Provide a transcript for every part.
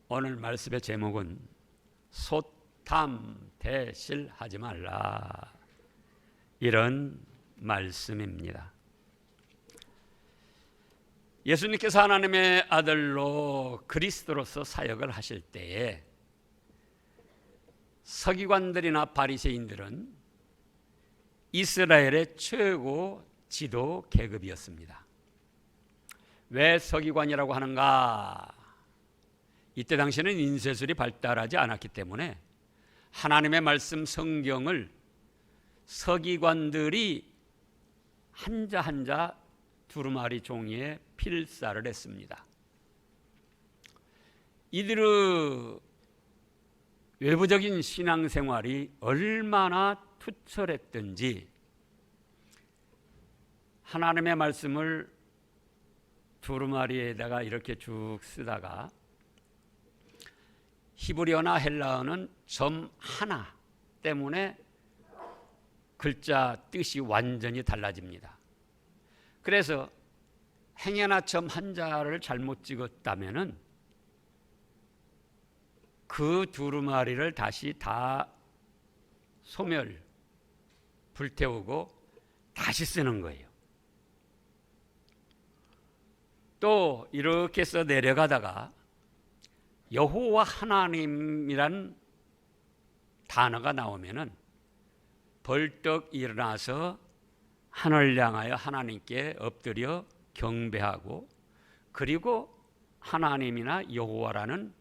오늘 말씀의 제목은 소탐대실하지 말라, 이런 말씀입니다. 예수님께서 하나님의 아들로 그리스도로서 사역을 하실 때에 서기관들이나 바리새인들은 이스라엘의 최고 지도 계급이었습니다. 왜 서기관이라고 하는가? 이때 당시에는 인쇄술이 발달하지 않았기 때문에 하나님의 말씀 성경을 서기관들이 한자 한자 두루마리 종이에 필사를 했습니다. 이들의 외부적인 신앙생활이 얼마나 투철했던지 하나님의 말씀을 두루마리에다가 이렇게 쭉 쓰다가 히브리어나 헬라어는 점 하나 때문에 글자 뜻이 완전히 달라집니다. 그래서 행여나 점 한자를 잘못 찍었다면은 그 두루마리를 다시 다 소멸, 불태우고 다시 쓰는 거예요. 또 이렇게 써 내려가다가 여호와 하나님이란 단어가 나오면은 벌떡 일어나서 하늘을 향하여 하나님께 엎드려 경배하고, 그리고 하나님이나 여호와라는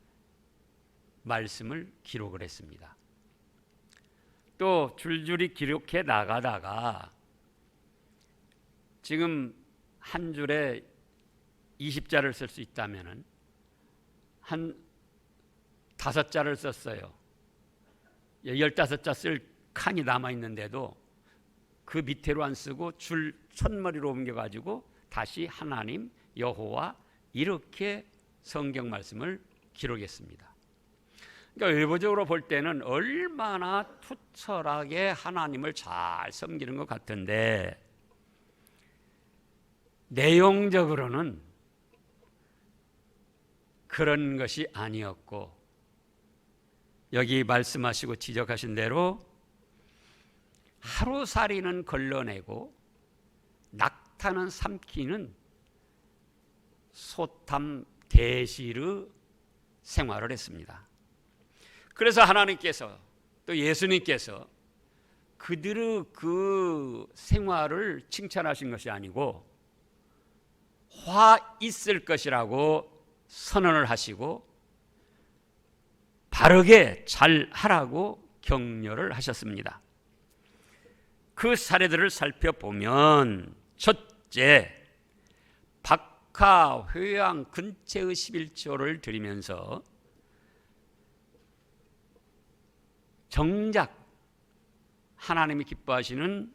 말씀을 기록을 했습니다. 또 줄줄이 기록해 나가다가 지금 한 줄에 20자를 쓸 수 있다면은 한 5자를 썼어요. 15자 쓸 칸이 남아있는데도 그 밑으로 안 쓰고 줄 첫머리로 옮겨가지고 다시 하나님, 여호와 이렇게 성경 말씀을 기록했습니다. 그러니까 외부적으로 볼 때는 얼마나 투철하게 하나님을 잘 섬기는 것 같은데 내용적으로는 그런 것이 아니었고, 여기 말씀하시고 지적하신 대로 하루살이는 걸러내고 낙타는 삼키는 소탐대실의 생활을 했습니다. 그래서 하나님께서 또 예수님께서 그들의 그 생활을 칭찬하신 것이 아니고 화 있을 것이라고 선언을 하시고 바르게 잘 하라고 격려를 하셨습니다. 그 사례들을 살펴보면, 첫째, 박하, 회양, 근체의 11조를 드리면서 정작 하나님이 기뻐하시는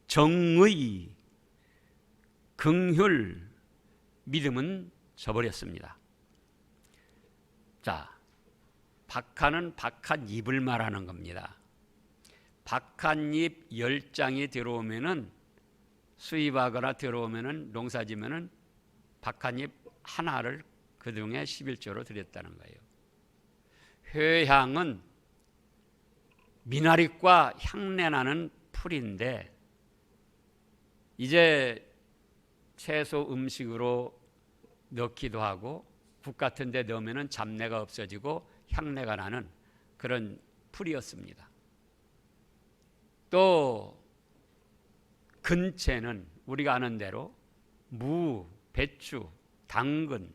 정의, 긍휼, 믿음은 저버렸습니다. 자, 박하는 박한잎을 말하는 겁니다. 박한잎 10장이 들어오면은, 수입하거나 들어오면은, 농사지면은 박한잎 하나를 그 중에 11조로 드렸다는 거예요. 회향은 미나릿과 향내나는 풀인데 이제 채소 음식으로 넣기도 하고 국 같은 데 넣으면 잡내가 없어지고 향내가 나는 그런 풀이었습니다. 또 근체는 우리가 아는 대로 무, 배추, 당근,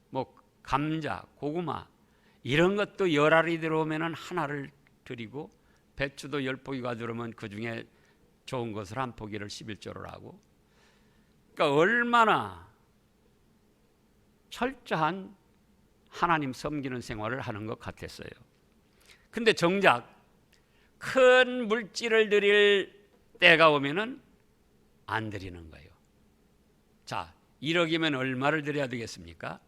뭐 감자, 고구마 이런 것도 10알이 들어오면 하나를 드리고, 배추도 10포기가 들어오면 그 중에 좋은 것을 한 포기를 11조를 하고, 그러니까 얼마나 철저한 하나님 섬기는 생활을 하는 것 같았어요. 근데 정작 큰 물질을 드릴 때가 오면은 안 드리는 거예요. 자, 1억이면 얼마를 드려야 되겠습니까?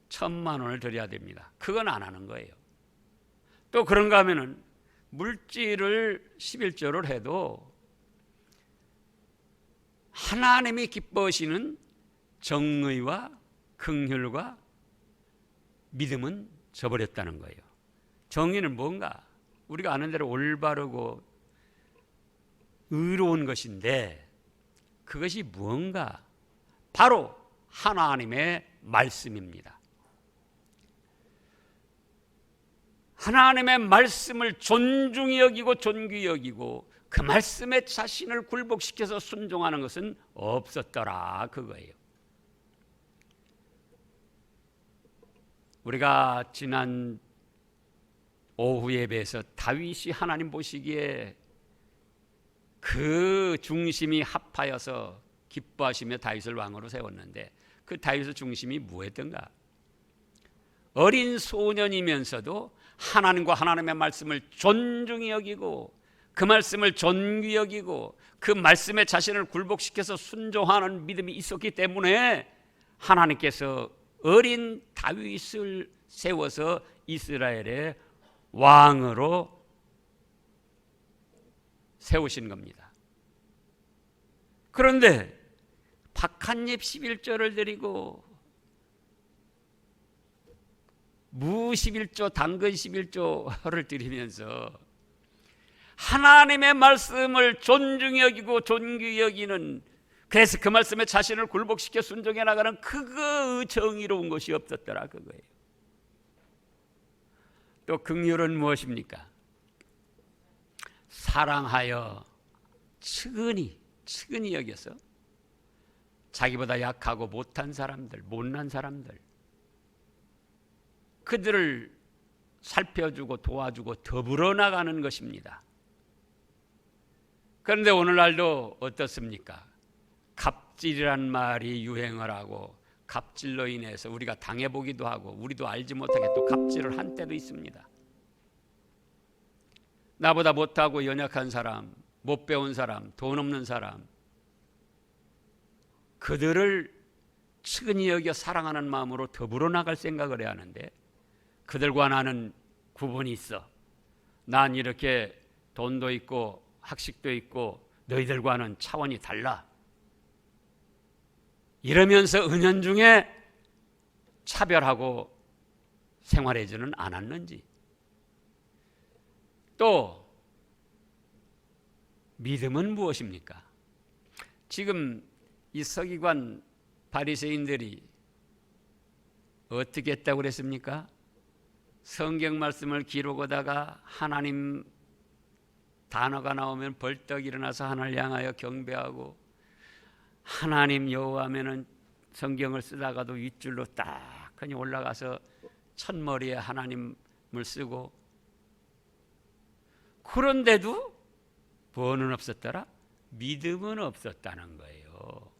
1,000만 원을 드려야 됩니다. 그건 안 하는 거예요. 또 그런가 하면은 물질을 11조를 해도 하나님이 기뻐하시는 정의와 긍휼과 믿음은 져버렸다는 거예요. 정의는 뭔가? 우리가 아는 대로 올바르고 의로운 것인데 그것이 무언가? 바로 하나님의 말씀입니다. 하나님의 말씀을 존중히 여기고 존귀히 여기고 그 말씀에 자신을 굴복시켜서 순종하는 것은 없었더라 그거예요. 우리가 지난 오후 예배에서 다윗이 하나님 보시기에 그 중심이 합하여서 기뻐하시며 다윗을 왕으로 세웠는데 그 다윗의 중심이 무엇이었던가? 어린 소년이면서도 하나님과 하나님의 말씀을 존중히 여기고 그 말씀을 존귀히 여기고 그 말씀에 자신을 굴복시켜서 순종하는 믿음이 있었기 때문에 하나님께서 어린 다윗을 세워서 이스라엘의 왕으로 세우신 겁니다. 그런데 박한잎 11조를 드리고 무 11조, 당근 11조를 드리면서 하나님의 말씀을 존중히 여기고 존귀히 여기는, 그래서 그 말씀에 자신을 굴복시켜 순종해 나가는 그거 정의로운 것이 없었더라 그거예요. 또 긍휼은 무엇입니까? 사랑하여 측은히 여겨서 자기보다 약하고 못한 사람들, 못난 사람들, 그들을 살펴주고 도와주고 더불어 나가는 것입니다. 그런데 오늘날도 어떻습니까? 갑질이란 말이 유행을 하고 갑질로 인해서 우리가 당해보기도 하고 우리도 알지 못하게 또 갑질을 한 때도 있습니다. 나보다 못하고 연약한 사람, 못 배운 사람, 돈 없는 사람, 그들을 측은히 여겨 사랑하는 마음으로 더불어 나갈 생각을 해야 하는데 그들과 나는 구분이 있어. 난 이렇게 돈도 있고 학식도 있고 너희들과는 차원이 달라. 이러면서 은연중에 차별하고 생활해주는 않았는지. 또 믿음은 무엇입니까? 지금 이 서기관 바리새인들이 어떻게 했다고 그랬습니까? 성경 말씀을 기록하다가 하나님 단어가 나오면 벌떡 일어나서 하나님을 향하여 경배하고, 하나님 여호와면은 성경을 쓰다가도 윗줄로 딱하니 올라가서 첫머리에 하나님을 쓰고, 그런데도 뭐는 없었더라? 믿음은 없었다는 거예요.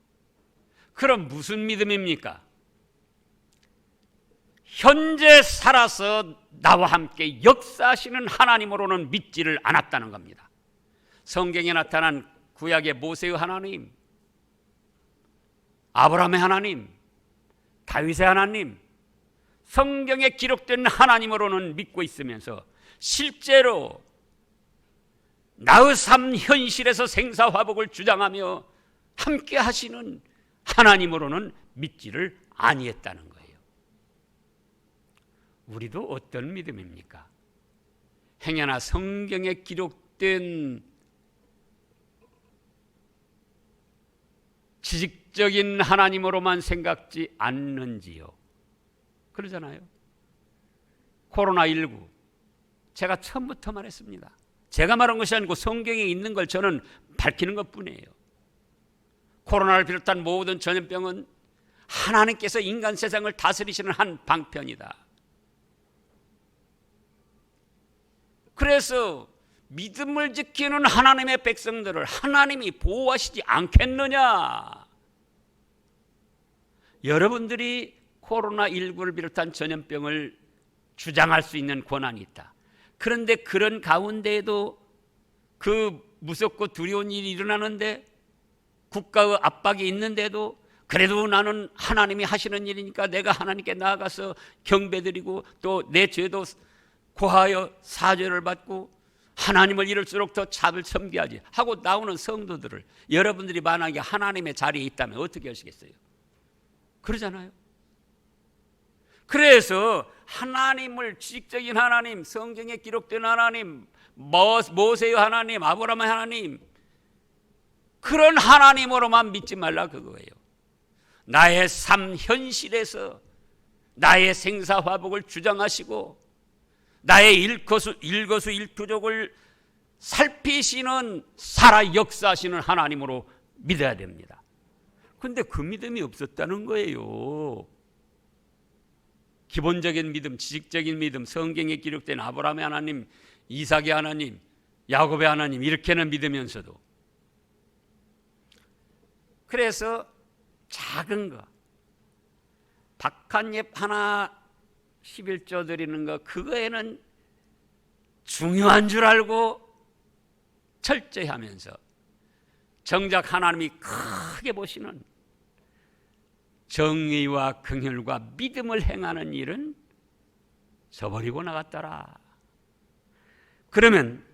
그럼 무슨 믿음입니까? 현재 살아서 나와 함께 역사하시는 하나님으로는 믿지를 않았다는 겁니다. 성경에 나타난 구약의 모세의 하나님, 아브라함의 하나님, 다윗의 하나님, 성경에 기록된 하나님으로는 믿고 있으면서 실제로 나의 삶 현실에서 생사화복을 주장하며 함께 하시는 하나님으로는 믿지를 아니했다는 거예요. 우리도 어떤 믿음입니까? 행여나 성경에 기록된 지식적인 하나님으로만 생각지 않는지요? 그러잖아요. 코로나19 제가 처음부터 말했습니다. 제가 말한 것이 아니고 성경에 있는 걸 저는 밝히는 것뿐이에요. 코로나를 비롯한 모든 전염병은 하나님께서 인간 세상을 다스리시는 한 방편이다. 그래서 믿음을 지키는 하나님의 백성들을 하나님이 보호하시지 않겠느냐? 여러분들이 코로나19를 비롯한 전염병을 주장할 수 있는 권한이 있다. 그런데 그런 가운데에도 그 무섭고 두려운 일이 일어나는데, 국가의 압박이 있는데도 그래도 나는 하나님이 하시는 일이니까 내가 하나님께 나아가서 경배드리고 또 내 죄도 고하여 사죄를 받고 하나님을 이룰수록 더 잡을 섬겨야지 하고 나오는 성도들을 여러분들이 만약에 하나님의 자리에 있다면 어떻게 하시겠어요? 그러잖아요. 그래서 하나님을, 지식적인 하나님, 성경에 기록된 하나님, 모세의 하나님, 아브라함의 하나님, 그런 하나님으로만 믿지 말라 그거예요. 나의 삶 현실에서 나의 생사화복을 주장하시고 나의 일거수일투족을 살피시는, 살아 역사하시는 하나님으로 믿어야 됩니다. 그런데 그 믿음이 없었다는 거예요. 기본적인 믿음, 지식적인 믿음, 성경에 기록된 아브라함의 하나님, 이삭의 하나님, 야곱의 하나님, 이렇게는 믿으면서도. 그래서 작은 거, 박한잎 하나 11조 드리는 거, 그거에는 중요한 줄 알고 철저히 하면서 정작 하나님이 크게 보시는 정의와 긍휼과 믿음을 행하는 일은 저버리고 나갔더라. 그러면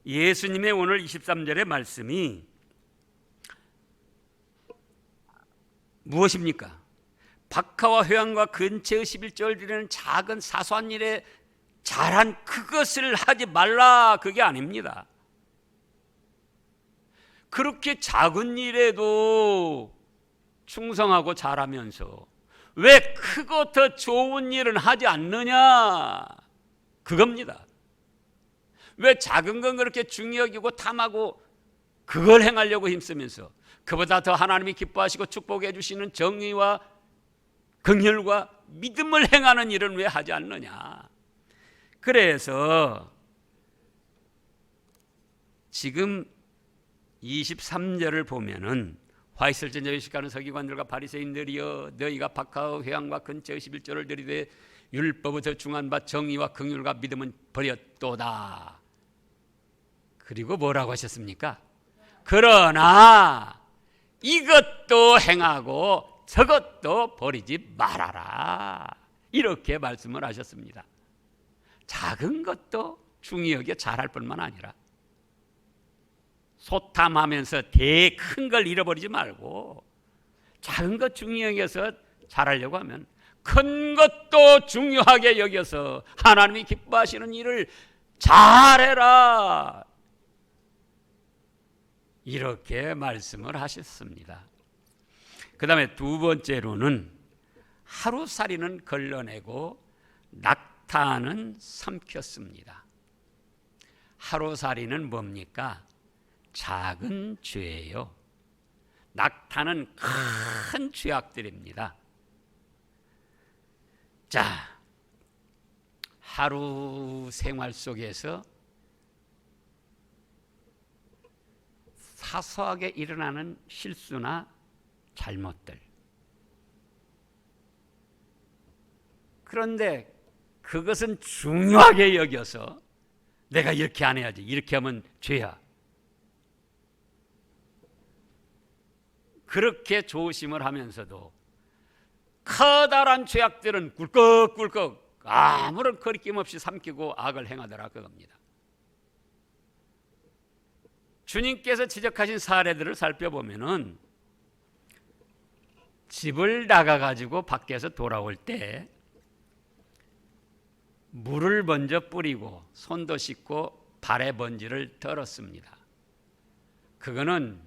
예수님의 오늘 23절의 말씀이 무엇입니까? 박하와 회왕과 근처의 11조를 드리는 작은 사소한 일에 잘한 그것을 하지 말라, 그게 아닙니다. 그렇게 작은 일에도 충성하고 잘하면서 왜 크고 더 좋은 일은 하지 않느냐, 그겁니다. 왜 작은 건 그렇게 중히 여기고 탐하고 그걸 행하려고 힘쓰면서 그보다 더 하나님이 기뻐하시고 축복해 주시는 정의와 긍휼과 믿음을 행하는 일은 왜 하지 않느냐. 그래서 지금 23절을 보면은 화 있을진 여기 시가는 서기관들과 바리새인들이여, 너희가 박하와 회왕과 근처의 11조를 드리되 율법의 더 중한 바 정의와 긍휼과 믿음은 버렸도다. 그리고 뭐라고 하셨습니까? 그러나 이것도 행하고 저것도 버리지 말아라, 이렇게 말씀을 하셨습니다. 작은 것도 중히 여겨 잘할 뿐만 아니라 소탐하면서 대 큰 걸 잃어버리지 말고 작은 것 중히 여겨서 잘하려고 하면 큰 것도 중요하게 여겨서 하나님이 기뻐하시는 일을 잘해라, 이렇게 말씀을 하셨습니다. 그 다음에 두 번째로는 하루살이는 걸러내고 낙타는 삼켰습니다. 하루살이는 뭡니까? 작은 죄예요. 낙타는 큰 죄악들입니다. 자, 하루 생활 속에서 사소하게 일어나는 실수나 잘못들, 그런데 그것은 중요하게 여겨서 내가 이렇게 안 해야지, 이렇게 하면 죄야, 그렇게 조심을 하면서도 커다란 죄악들은 꿀꺽꿀꺽 아무런 거리낌 없이 삼키고 악을 행하더라, 그겁니다. 주님께서 지적하신 사례들을 살펴보면은 집을 나가가지고 밖에서 돌아올 때 물을 먼저 뿌리고 손도 씻고 발에 먼지를 덜었습니다. 그거는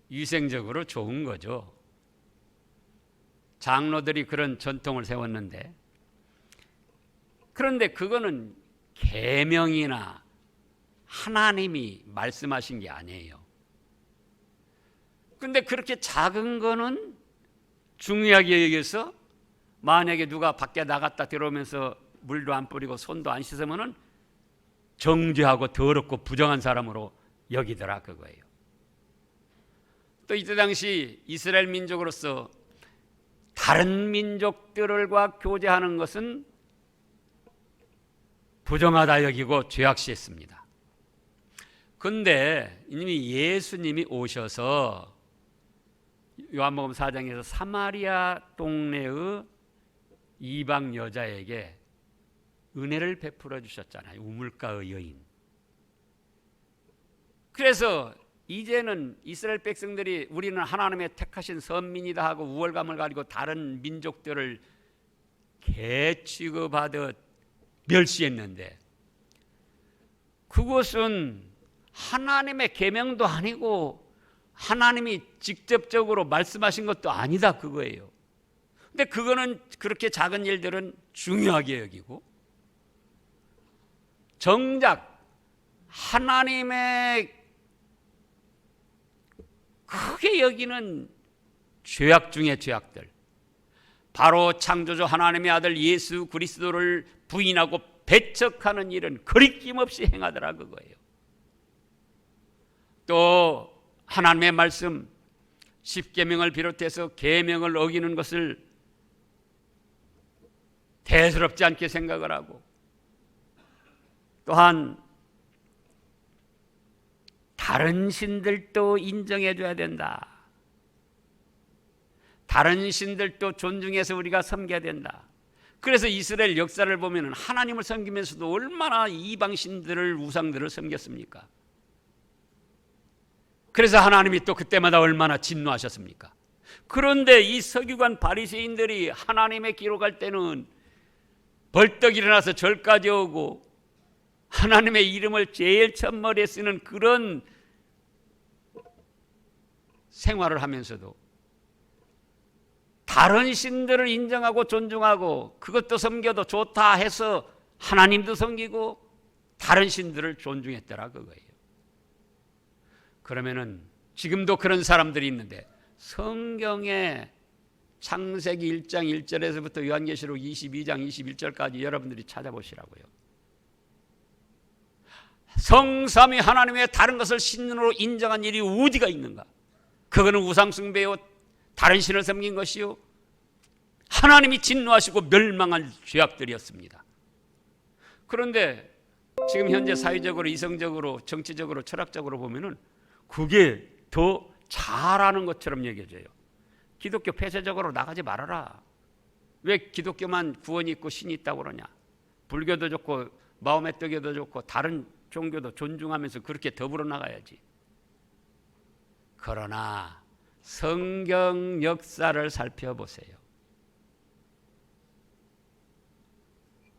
위생적으로 좋은 거죠. 장로들이 그런 전통을 세웠는데, 그런데 그거는 계명이나 하나님이 말씀하신 게 아니에요. 그런데 그렇게 작은 거는 중요하게 여겨서 만약에 누가 밖에 나갔다 들어오면서 물도 안 뿌리고 손도 안 씻으면은 정죄하고 더럽고 부정한 사람으로 여기더라, 그거예요. 또 이때 당시 이스라엘 민족으로서 다른 민족들과 교제하는 것은 부정하다 여기고 죄악시했습니다. 그런데 이미 예수님이 오셔서 요한복음 4장에서 사마리아 동네의 이방 여자에게 은혜를 베풀어 주셨잖아요. 우물가의 여인. 그래서 이제는 이스라엘 백성들이 우리는 하나님의 택하신 선민이다 하고 우월감을 가지고 다른 민족들을 개 취급하듯 멸시했는데 그것은 하나님의 계명도 아니고 하나님이 직접적으로 말씀하신 것도 아니다 그거예요. 근데 그거는 그렇게 작은 일들은 중요하게 여기고 정작 하나님의 크게 여기는 죄악 중의 죄악들, 바로 창조주 하나님의 아들 예수 그리스도를 부인하고 배척하는 일은 거리낌없이 행하더라 그거예요. 또 하나님의 말씀 십계명을 비롯해서 계명을 어기는 것을 대수롭지 않게 생각을 하고, 또한 다른 신들도 인정해 줘야 된다. 다른 신들도 존중해서 우리가 섬겨야 된다. 그래서 이스라엘 역사를 보면 하나님을 섬기면서도 얼마나 이방 신들을, 우상들을 섬겼습니까? 그래서 하나님이 또 그때마다 얼마나 진노하셨습니까? 그런데 이 서기관 바리새인들이 하나님의 기록할 때는 벌떡 일어나서 절까지 오고 하나님의 이름을 제일 첫머리에 쓰는 그런 생활을 하면서도 다른 신들을 인정하고 존중하고 그것도 섬겨도 좋다 해서 하나님도 섬기고 다른 신들을 존중했더라 그거예요. 그러면은 지금도 그런 사람들이 있는데 성경에 창세기 1장 1절에서부터 요한계시록 22장 21절까지 여러분들이 찾아보시라고요. 성삼위 하나님의 다른 것을 신으로 인정한 일이 어디가 있는가? 그거는 우상숭배요, 다른 신을 섬긴 것이요, 하나님이 진노하시고 멸망한 죄악들이었습니다. 그런데 지금 현재 사회적으로, 이성적으로, 정치적으로, 철학적으로 보면은 그게 더 잘하는 것처럼 얘기해져요. 기독교 폐쇄적으로 나가지 말아라. 왜 기독교만 구원이 있고 신이 있다고 그러냐? 불교도 좋고 마호메 뜨교도 좋고 다른 종교도 존중하면서 그렇게 더불어 나가야지. 그러나 성경 역사를 살펴보세요.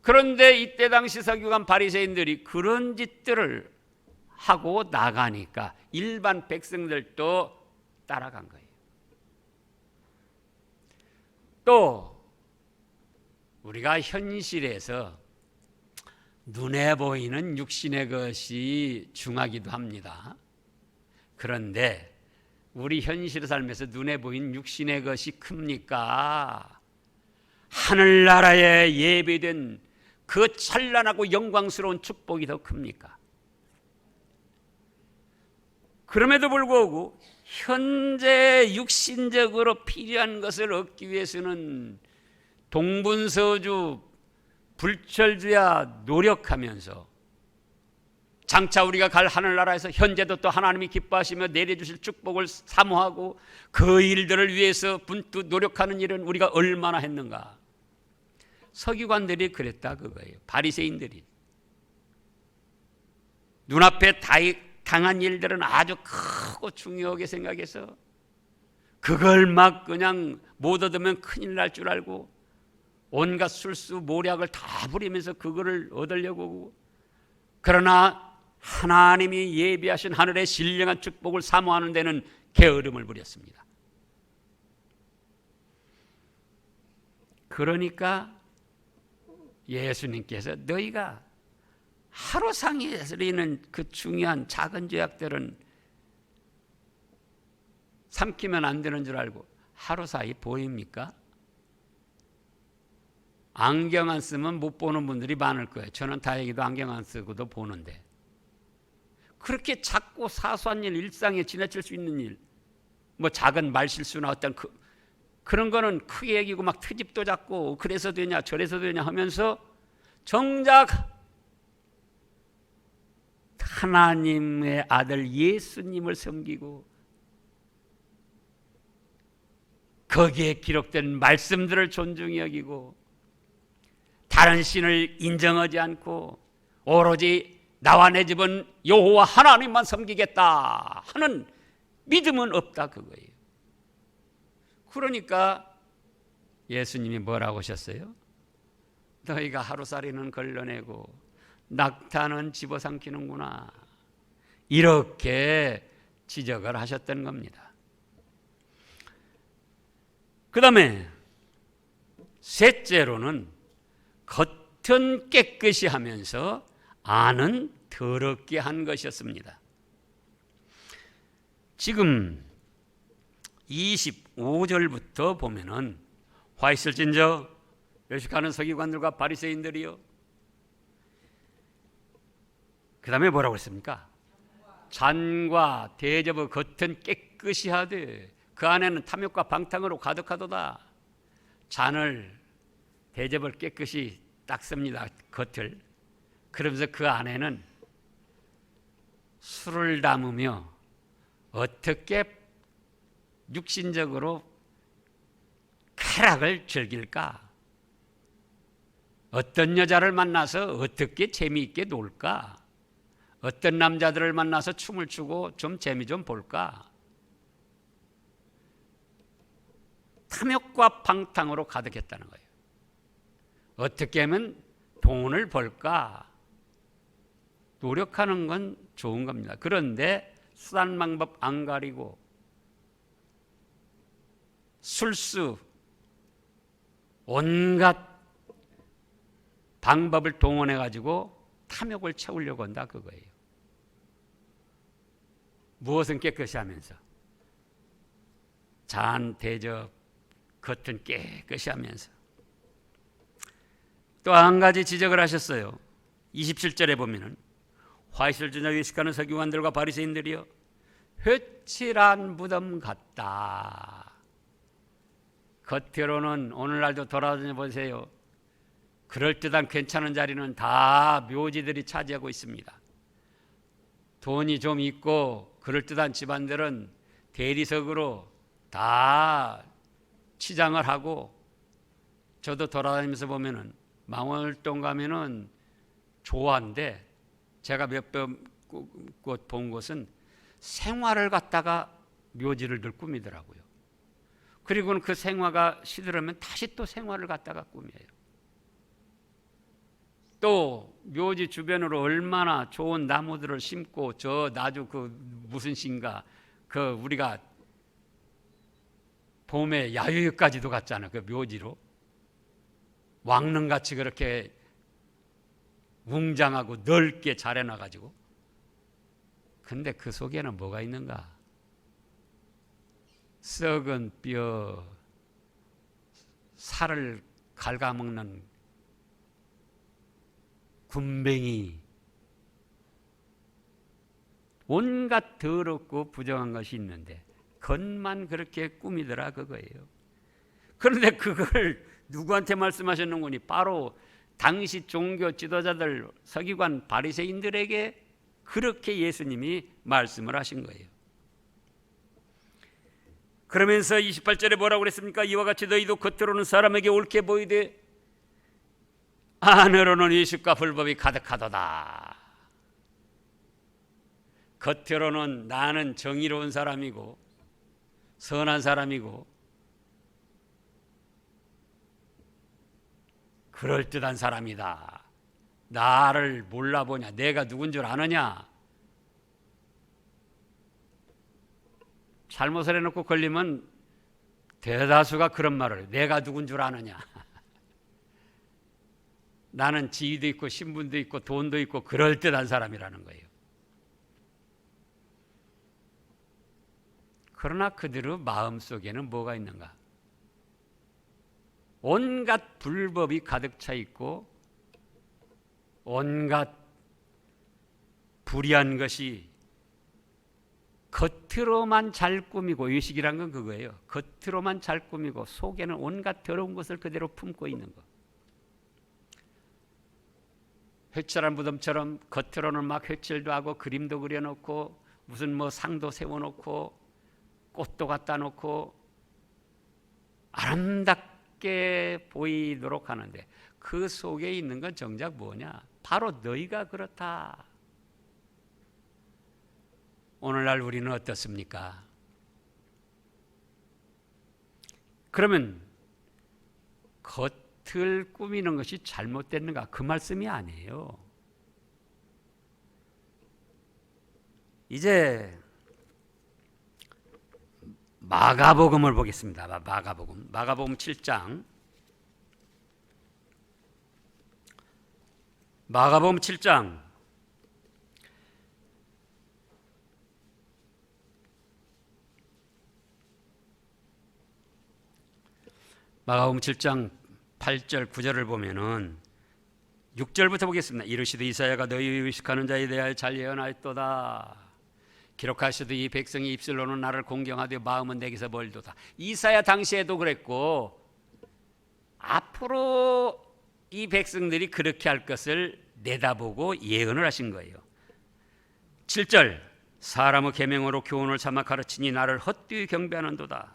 그런데 이때 당시 서기관 바리새인들이 그런 짓들을 하고 나가니까 일반 백성들도 따라간 거예요. 또 우리가 현실에서 눈에 보이는 육신의 것이 중하기도 합니다. 그런데 우리 현실 삶에서 눈에 보이는 육신의 것이 큽니까? 하늘나라에 예배된 그 찬란하고 영광스러운 축복이 더 큽니까? 그럼에도 불구하고 현재 육신적으로 필요한 것을 얻기 위해서는 동분서주 불철주야 노력하면서 장차 우리가 갈 하늘나라에서 현재도 또 하나님이 기뻐하시며 내려주실 축복을 사모하고 그 일들을 위해서 분투 노력하는 일은 우리가 얼마나 했는가? 서기관들이 그랬다 그거예요. 바리새인들이 눈앞에 당한 일들은 아주 크고 중요하게 생각해서 그걸 막 그냥 못 얻으면 큰일 날 줄 알고 온갖 술수 모략을 다 부리면서 그거를 얻으려고 하고, 그러나 하나님이 예비하신 하늘의 신령한 축복을 사모하는 데는 게으름을 부렸습니다. 그러니까 예수님께서 너희가 하루상에서 있는 그 중요한 작은 죄악들은 삼키면 안 되는 줄 알고 하루 사이 보입니까? 안경 안 쓰면 못 보는 분들이 많을 거예요. 저는 다행히도 안경 안 쓰고도 보는데, 그렇게 작고 사소한 일, 일상에 지나칠 수 있는 일, 뭐 작은 말실수나 어떤 그런 거는 크게 여기고 막 트집도 잡고 그래서 되냐 저래서 되냐 하면서 정작 하나님의 아들 예수님을 섬기고 거기에 기록된 말씀들을 존중히 여기고 다른 신을 인정하지 않고 오로지 나와 내 집은 여호와 하나님만 섬기겠다 하는 믿음은 없다 그거예요. 그러니까 예수님이 뭐라고 하셨어요? 너희가 하루살이는 걸러내고 낙타는 집어삼키는구나. 이렇게 지적을 하셨던 겁니다. 그 다음에 셋째로는 겉은 깨끗이 하면서 안은 더럽게 한 것이었습니다. 지금 25절부터 보면은 화 있을진저 외식하는 서기관들과 바리새인들이요. 그 다음에 뭐라고 했습니까? 잔과 대접의 겉은 깨끗이 하되 그 안에는 탐욕과 방탕으로 가득하도다. 잔을 대접을 깨끗이 닦습니다. 겉을. 그러면서 그 안에는 술을 담으며 어떻게 육신적으로 쾌락을 즐길까? 어떤 여자를 만나서 어떻게 재미있게 놀까? 어떤 남자들을 만나서 춤을 추고 좀 재미 좀 볼까? 탐욕과 방탕으로 가득했다는 거예요. 어떻게 하면 돈을 벌까? 노력하는 건 좋은 겁니다. 그런데 수단 방법 안 가리고 술수 온갖 방법을 동원해 가지고 탐욕을 채우려고 한다 그거예요. 무엇은 깨끗이 하면서 잔 대접 겉은 깨끗이 하면서 또 한 가지 지적을 하셨어요. 27절에 보면은 화 있을 저녁 외식하는 서기관들과 바리새인들이여 회칠한 무덤 같다. 겉으로는 오늘날도 돌아다녀 보세요. 그럴듯한 괜찮은 자리는 다 묘지들이 차지하고 있습니다. 돈이 좀 있고 그럴듯한 집안들은 대리석으로 다 치장을 하고, 저도 돌아다니면서 보면은 망월동 가면은 좋아한데 제가 몇 번 본 곳은 생화를 갖다가 묘지를 늘 꾸미더라고요. 그리고는 그 생화가 시들으면 다시 또 생화를 갖다가 꾸며요. 또 묘지 주변으로 얼마나 좋은 나무들을 심고, 저 나주 그 무슨 신가 그 우리가 봄에 야유까지도 갔잖아. 그 묘지로 왕릉같이 그렇게 웅장하고 넓게 잘 해놔가지고. 근데 그 속에는 뭐가 있는가? 썩은 뼈, 살을 갉아먹는 군뱅이, 온갖 더럽고 부정한 것이 있는데 겉만 그렇게 꾸미더라 그거예요. 그런데 그걸 누구한테 말씀하셨는구니? 바로 당시 종교 지도자들, 서기관 바리새인들에게 그렇게 예수님이 말씀을 하신 거예요. 그러면서 28절에 뭐라고 그랬습니까? 이와 같이 너희도 겉으로는 사람에게 옳게 보이되 안으로는 의식과 불법이 가득하도다. 겉으로는 나는 정의로운 사람이고 선한 사람이고 그럴듯한 사람이다. 나를 몰라보냐? 내가 누군 줄 아느냐? 잘못을 해놓고 걸리면 대다수가 그런 말을 해요. 내가 누군 줄 아느냐? 나는 지위도 있고 신분도 있고 돈도 있고 그럴듯한 사람이라는 거예요. 그러나 그들의 마음속에는 뭐가 있는가? 온갖 불법이 가득 차 있고 온갖 불의한 것이 겉으로만 잘 꾸미고, 의식이란 건 그거예요. 겉으로만 잘 꾸미고 속에는 온갖 더러운 것을 그대로 품고 있는 것. 회칠한 무덤처럼 겉으로는 막 회칠도 하고 그림도 그려놓고 무슨 뭐 상도 세워놓고 꽃도 갖다 놓고 아름답게 보이도록 하는데 그 속에 있는 건 정작 뭐냐? 바로 너희가 그렇다. 오늘날 우리는 어떻습니까? 그러면 겉을 꾸미는 것이 잘못됐는가? 그 말씀이 아니에요. 이제 마가복음을 보겠습니다. 마가복음 7장. 마가복음 7장. 마가복음 7장 8절 9절을 보면은 6절부터 보겠습니다. 이르시되 이사야가 너희 의식하는 자에 대하여 잘 예언하였도다. 기록하시되 이 백성이 입술로는 나를 공경하되 마음은 내게서 멀도다. 이사야 당시에도 그랬고 앞으로 이 백성들이 그렇게 할 것을 내다보고 예언을 하신 거예요. 7절 사람의 계명으로 교훈을 삼아 가르치니 나를 헛되이 경배하는도다.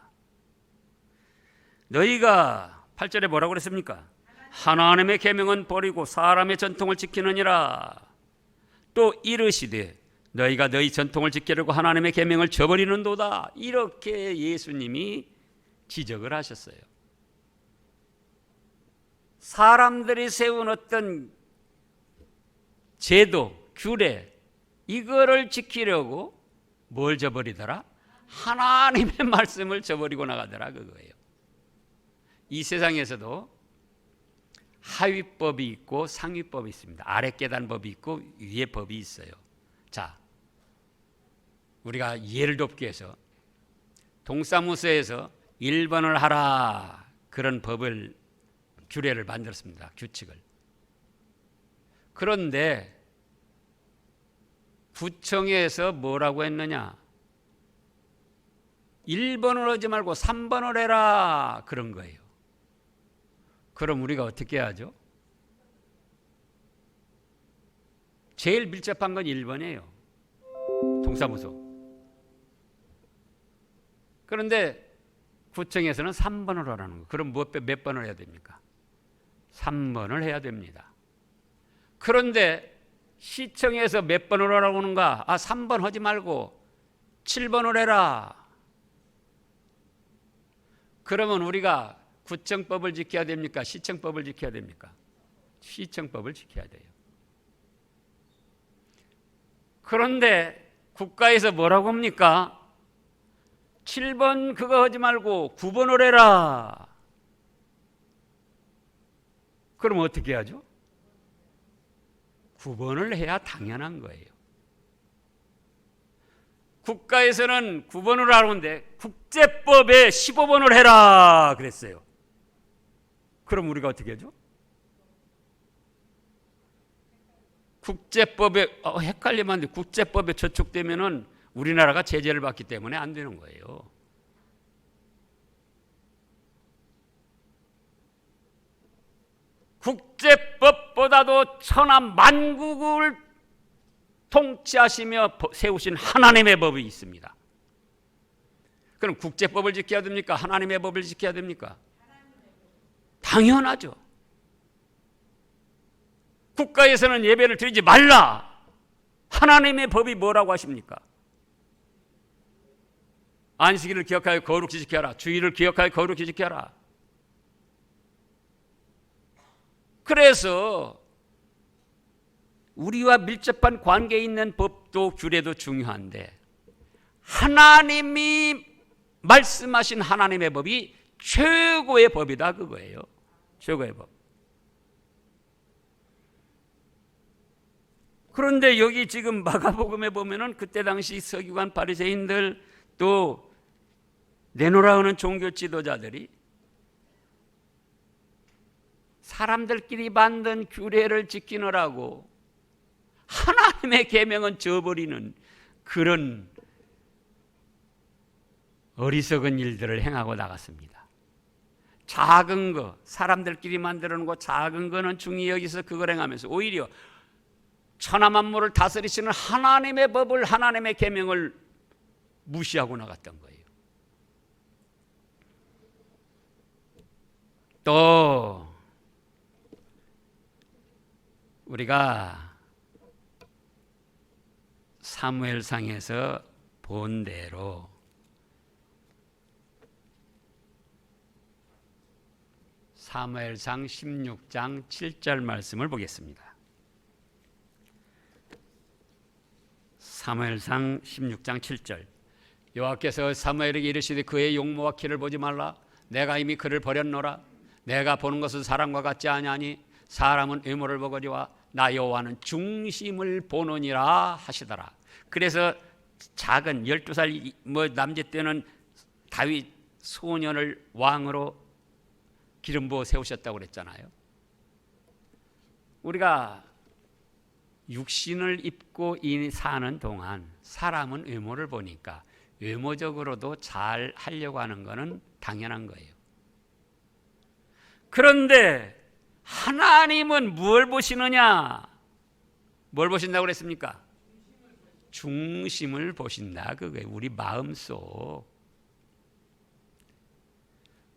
너희가 8절에 뭐라고 그랬습니까? 하나님의 계명은 버리고 사람의 전통을 지키느니라. 또 이르시되 너희가 너희 전통을 지키려고 하나님의 계명을 저버리는도다. 이렇게 예수님이 지적을 하셨어요. 사람들이 세운 어떤 제도, 규례 이거를 지키려고 뭘 저버리더라? 하나님의 말씀을 저버리고 나가더라 그거예요. 이 세상에서도 하위법이 있고 상위법이 있습니다. 아래 계단법이 있고 위에 법이 있어요. 자, 우리가 예를 돕기 위해서 동사무소에서 1번을 하라 그런 법을 규례를 만들었습니다. 규칙을. 그런데 구청에서 뭐라고 했느냐? 1번을 하지 말고 3번을 해라 그런 거예요. 그럼 우리가 어떻게 하죠? 제일 밀접한 건 1번이에요. 동사무소. 그런데 구청에서는 3번을 하라는 거예요. 그럼 몇 번을 해야 됩니까? 3번을 해야 됩니다. 그런데 시청에서 몇 번을 하라고 하는가? 3번 하지 말고 7번을 해라. 그러면 우리가 구청법을 지켜야 됩니까? 시청법을 지켜야 됩니까? 시청법을 지켜야 돼요. 그런데 국가에서 뭐라고 합니까? 7번 그거 하지 말고 9번을 해라. 그럼 어떻게 하죠? 9번을 해야 당연한 거예요. 국가에서는 9번을 하는데 국제법에 15번을 해라 그랬어요. 그럼 우리가 어떻게 하죠? 국제법에 헷갈리면 안 돼. 국제법에 저촉되면은 우리나라가 제재를 받기 때문에 안 되는 거예요. 국제법보다도 천하 만국을 통치하시며 세우신 하나님의 법이 있습니다. 그럼 국제법을 지켜야 됩니까? 하나님의 법을 지켜야 됩니까? 당연하죠. 국가에서는 예배를 드리지 말라. 하나님의 법이 뭐라고 하십니까? 안식일을 기억하여 거룩히 지켜라. 주일을 기억하여 거룩히 지켜라. 그래서 우리와 밀접한 관계에 있는 법도 규례도 중요한데 하나님이 말씀하신 하나님의 법이 최고의 법이다 그거예요. 최고의 법. 그런데 여기 지금 마가복음에 보면은 그때 당시 서기관 바리새인들 또 내노라 하는 종교 지도자들이 사람들끼리 만든 규례를 지키느라고 하나님의 계명은 저버리는 그런 어리석은 일들을 행하고 나갔습니다. 작은 거, 사람들끼리 만들어 놓은 거 작은 거는 중히 여기서 그걸 행하면서 오히려 천하 만물을 다스리시는 하나님의 법을 하나님의 계명을 무시하고 나갔던 거예요. 또 우리가 사무엘상에서 본 대로 사무엘상 16장 7절 말씀을 보겠습니다. 사무엘상 16장 7절. 여호와께서 사무엘에게 이르시되 그의 용모와 키를 보지 말라. 내가 이미 그를 버렸노라. 내가 보는 것은 사람과 같지 아니하니 사람은 외모를 보거니와 나 여호와는 중심을 보느니라 하시더라. 그래서 작은 12살 남짓 때는 다윗 소년을 왕으로 기름 부어 세우셨다고 그랬잖아요. 우리가 육신을 입고 사는 동안 사람은 외모를 보니까 외모적으로도 잘 하려고 하는 것은 당연한 거예요. 그런데 하나님은 뭘 보시느냐? 뭘 보신다고 그랬습니까? 중심을 보신다. 그거예요. 우리 마음속.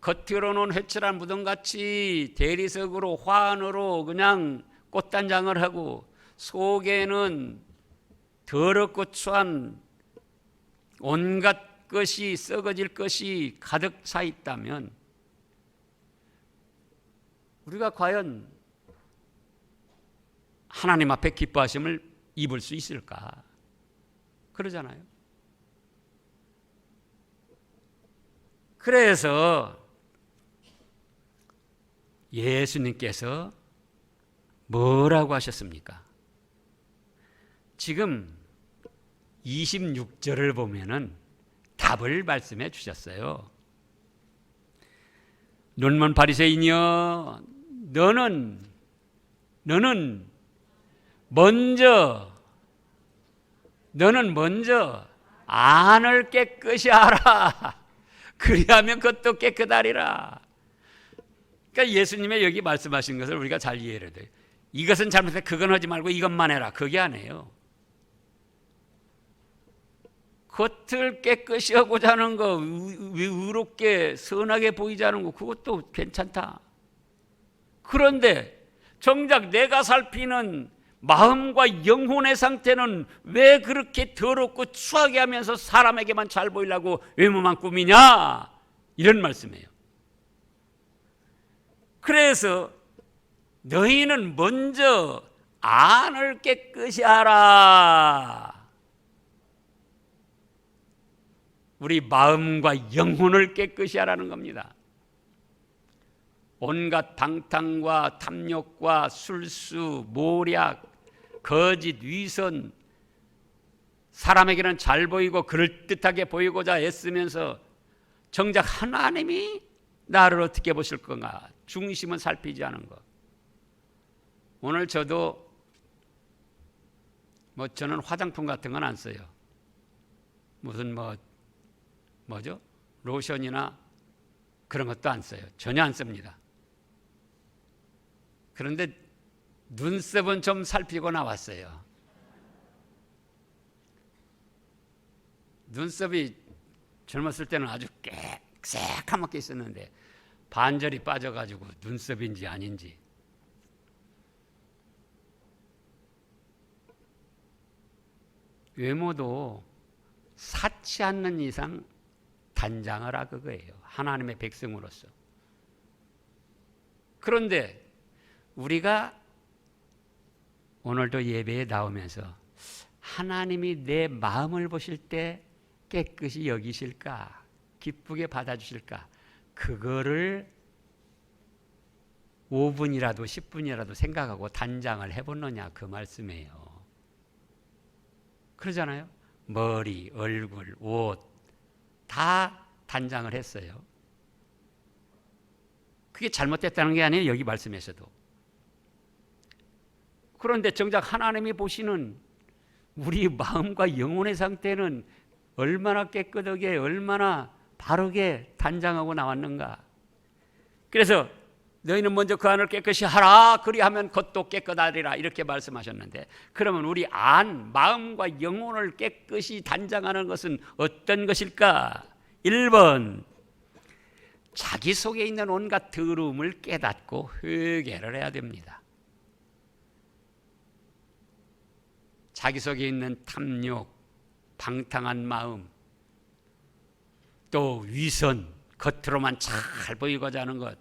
겉으로는 회칠한 무덤같이 대리석으로 화환으로 그냥 꽃단장을 하고 속에는 더럽고 추한 온갖 것이 썩어질 것이 가득 차 있다면 우리가 과연 하나님 앞에 기뻐하심을 입을 수 있을까? 그러잖아요. 그래서 예수님께서 뭐라고 하셨습니까? 지금 26절을 보면은 답을 말씀해 주셨어요. 눈먼 바리새인이여, 너는 먼저 안을 깨끗이 하라. 그리하면 그것도 깨끗하리라. 그러니까 예수님의 여기 말씀하신 것을 우리가 잘 이해해야 돼요. 이것은 잘못해, 그건 하지 말고 이것만 해라. 그게 아니에요. 겉을 깨끗이 하고자 하는 거, 의롭게 선하게 보이자는 거, 그것도 괜찮다. 그런데 정작 내가 살피는 마음과 영혼의 상태는 왜 그렇게 더럽고 추하게 하면서 사람에게만 잘 보이려고 외모만 꾸미냐? 이런 말씀이에요. 그래서 너희는 먼저 안을 깨끗이 하라. 우리 마음과 영혼을 깨끗이 하라는 겁니다. 온갖 방탕과 탐욕과 술수, 모략, 거짓, 위선, 사람에게는 잘 보이고 그럴듯하게 보이고자 애쓰면서 정작 하나님이 나를 어떻게 보실 건가? 중심은 살피지 않은 것. 오늘 저도 저는 화장품 같은 건 안 써요. 무슨 뭐죠? 로션이나 그런 것도 안 써요. 전혀 안 씁니다. 그런데 눈썹은 좀 살피고 나왔어요. 눈썹이 젊었을 때는 아주 새까맣게 있었는데 반절이 빠져가지고 눈썹인지 아닌지. 외모도 사치 않는 이상 단장을 하 그거예요. 하나님의 백성으로서. 그런데 우리가 오늘도 예배에 나오면서 하나님이 내 마음을 보실 때 깨끗이 여기실까? 기쁘게 받아주실까? 그거를 5분이라도 10분이라도 생각하고 단장을 해보느냐 그 말씀이에요. 그러잖아요. 머리, 얼굴, 옷 다 단장을 했어요. 그게 잘못됐다는 게 아니에요. 여기 말씀에서도. 그런데 정작 하나님이 보시는 우리 마음과 영혼의 상태는 얼마나 깨끗하게 얼마나 바르게 단장하고 나왔는가. 그래서 너희는 먼저 그 안을 깨끗이 하라. 그리하면 겉도 깨끗하리라. 이렇게 말씀하셨는데 그러면 우리 안, 마음과 영혼을 깨끗이 단장하는 것은 어떤 것일까? 1번, 자기 속에 있는 온갖 더러움을 깨닫고 회개를 해야 됩니다. 자기 속에 있는 탐욕, 방탕한 마음, 또 위선, 겉으로만 잘 보이고자 하는 것,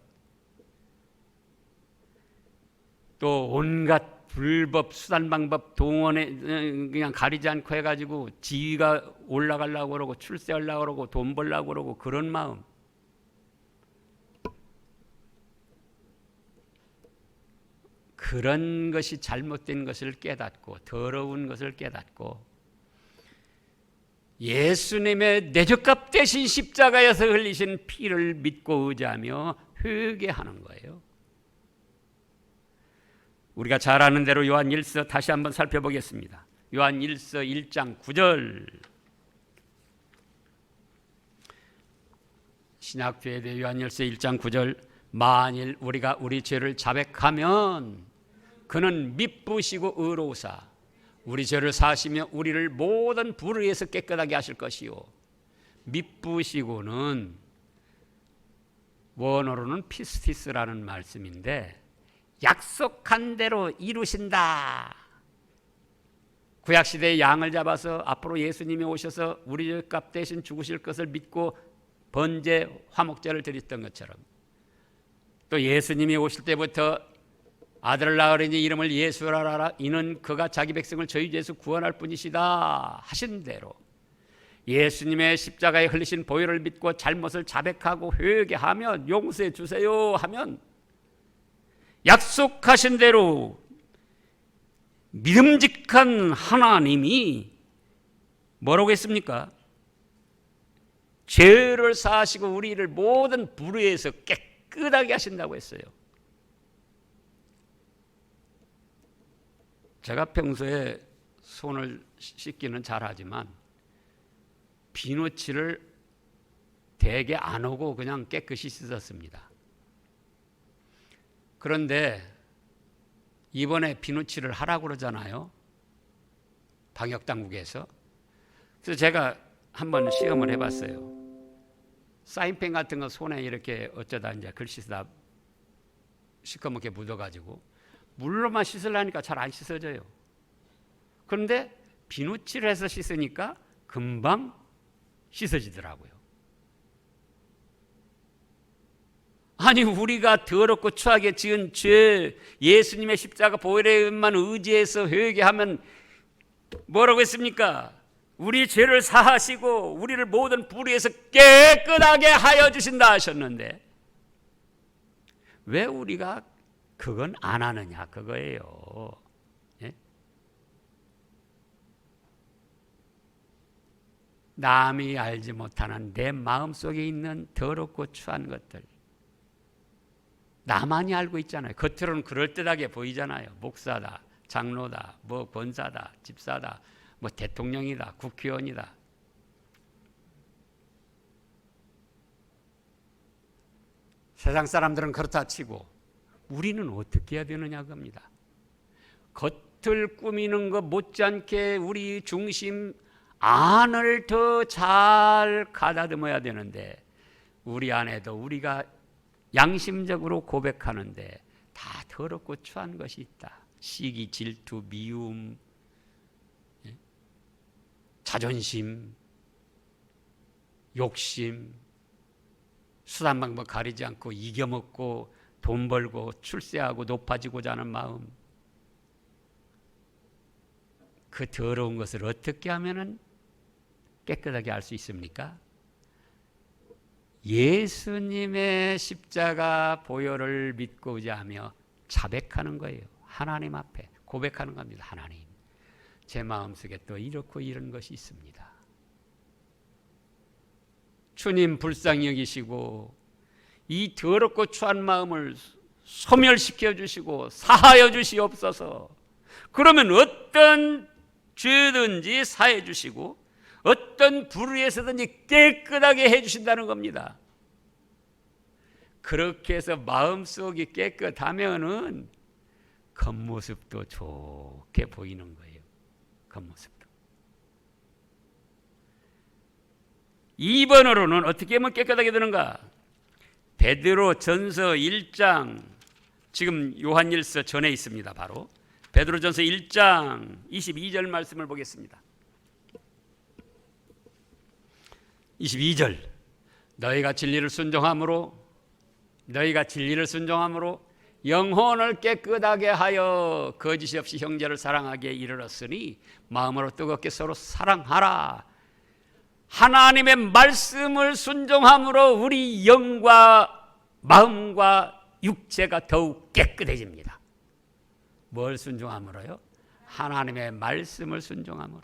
또 온갖 불법 수단 방법 동원에 그냥 가리지 않고 해가지고 지위가 올라가려고 그러고 출세하려고 그러고 돈 벌려고 그러고 그런 마음. 그런 것이 잘못된 것을 깨닫고 더러운 것을 깨닫고 예수님의 내적값 대신 십자가에서 흘리신 피를 믿고 의지하며 회개하는 거예요. 우리가 잘 아는 대로 요한 1서 다시 한번 살펴보겠습니다. 요한 1서 1장 9절 신약교회대 요한 1서 1장 9절 만일 우리가 우리 죄를 자백하면 그는 미쁘시고 의로우사 우리 죄를 사하시며 우리를 모든 불의에서 깨끗하게 하실 것이요. 미쁘시고는 원어로는 피스티스라는 말씀인데 약속한 대로 이루신다. 구약시대에 양을 잡아서 앞으로 예수님이 오셔서 우리 죄값 대신 죽으실 것을 믿고 번제 화목제를 드렸던 것처럼 또 예수님이 오실 때부터 아들을 낳으리니 이름을 예수라 하라. 이는 그가 자기 백성을 저희 죄에서 구원할 뿐이시다 하신 대로 예수님의 십자가에 흘리신 보혈을 믿고 잘못을 자백하고 회개하면 용서해 주세요 하면 약속하신 대로 믿음직한 하나님이 뭐라고 했습니까? 죄를 사하시고 우리를 모든 불의에서 깨끗하게 하신다고 했어요. 제가 평소에 손을 씻기는 잘하지만 비누칠을 대개 안 하고 그냥 깨끗이 씻었습니다. 그런데 이번에 비누칠을 하라고 그러잖아요. 방역당국에서. 그래서 제가 한번 시험을 해봤어요. 사인펜 같은 거 손에 이렇게 어쩌다 이제 글씨 쓰다 시커멓게 묻어가지고 물로만 씻으려니까 잘 안 씻어져요. 그런데 비누칠을 해서 씻으니까 금방 씻어지더라고요. 아니 우리가 더럽고 추하게 지은 죄 예수님의 십자가 보혈에만 의지해서 회개하면 뭐라고 했습니까? 우리 죄를 사하시고 우리를 모든 불의에서 깨끗하게 하여 주신다 하셨는데 왜 우리가 그건 안 하느냐 그거예요. 예? 남이 알지 못하는 내 마음속에 있는 더럽고 추한 것들 나만이 알고 있잖아요. 겉으로는 그럴듯하게 보이잖아요. 목사다, 장로다, 뭐 권사다, 집사다, 뭐 대통령이다, 국회의원이다. 세상 사람들은 그렇다 치고 우리는 어떻게 해야 되느냐 겁니다. 겉을 꾸미는 것 못지않게 우리 중심 안을 더 잘 가다듬어야 되는데 우리 안에도 우리가 양심적으로 고백하는데 다 더럽고 추한 것이 있다. 시기, 질투, 미움, 자존심, 욕심, 수단 방법 가리지 않고 이겨먹고 돈 벌고 출세하고 높아지고자 하는 마음, 그 더러운 것을 어떻게 하면 깨끗하게 할 수 있습니까? 예수님의 십자가 보혈을 믿고 의지하며 자백하는 거예요. 하나님 앞에 고백하는 겁니다. 하나님, 제 마음속에 또 이렇고 이런 것이 있습니다. 주님 불쌍히 여기시고 이 더럽고 추한 마음을 소멸시켜 주시고 사하여 주시옵소서. 그러면 어떤 죄든지 사해 주시고 어떤 불의에서든지 깨끗하게 해 주신다는 겁니다. 그렇게 해서 마음속이 깨끗하면은 겉모습도 좋게 보이는 거예요. 겉모습도. 2번으로는 어떻게 하면 깨끗하게 되는가? 베드로 전서 1장, 지금 요한일서 전에 있습니다. 바로 베드로 전서 1장 22절 말씀을 보겠습니다. 22절 너희가 진리를 순종함으로 영혼을 깨끗하게 하여 거짓이 없이 형제를 사랑하기에 이르렀으니 마음으로 뜨겁게 서로 사랑하라. 하나님의 말씀을 순종함으로 우리 영과 마음과 육체가 더욱 깨끗해집니다. 뭘 순종함으로요? 하나님의 말씀을 순종함으로.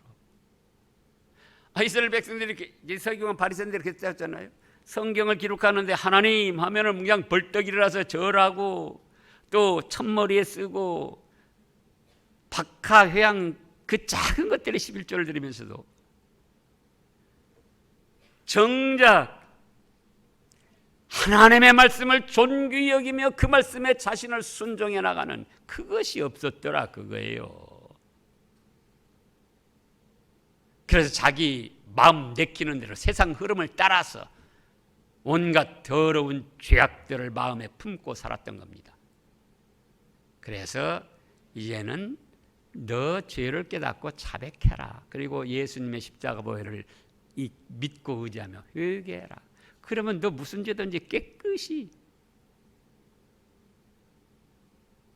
이스라엘 백성들이 서기관 바리새인들이 그렇게 했잖아요. 성경을 기록하는데 하나님 하면은 그냥 벌떡 일어나서 절하고 또 첫머리에 쓰고 박하, 회양 그 작은 것들에 11조를 드리면서도 정작 하나님의 말씀을 존귀히 여기며 그 말씀에 자신을 순종해 나가는 그것이 없었더라 그거예요. 그래서 자기 마음 내키는 대로 세상 흐름을 따라서 온갖 더러운 죄악들을 마음에 품고 살았던 겁니다. 그래서 이제는 너 죄를 깨닫고 자백해라. 그리고 예수님의 십자가 보혈을 믿고 의지하며 회개해라. 그러면 너 무슨 죄든지 깨끗이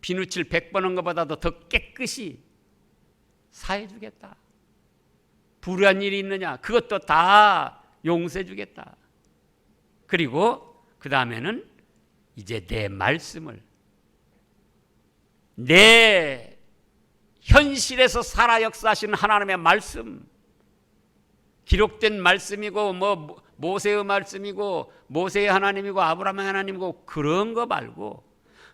비누칠 100번 한 것보다도 더 깨끗이 사해 주겠다. 불의한 일이 있느냐? 그것도 다 용서해 주겠다. 그리고 그 다음에는 이제 내 말씀을 내 현실에서 살아 역사하시는 하나님의 말씀, 기록된 말씀이고 뭐 모세의 말씀이고 모세의 하나님이고 아브라함의 하나님이고 그런 거 말고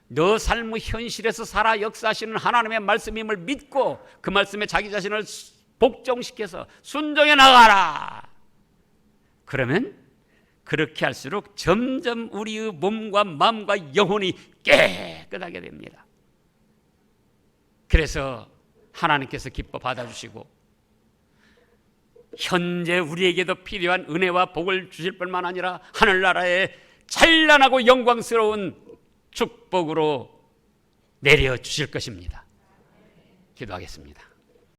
너 삶의 현실에서 살아 역사하시는 하나님의 말씀임을 믿고 그 말씀에 자기 자신을 복종시켜서 순종해 나가라. 그러면 그렇게 할수록 점점 우리의 몸과 마음과 영혼이 깨끗하게 됩니다. 그래서 하나님께서 기뻐 받아주시고 현재 우리에게도 필요한 은혜와 복을 주실 뿐만 아니라 하늘나라에 찬란하고 영광스러운 축복으로 내려주실 것입니다. 기도하겠습니다.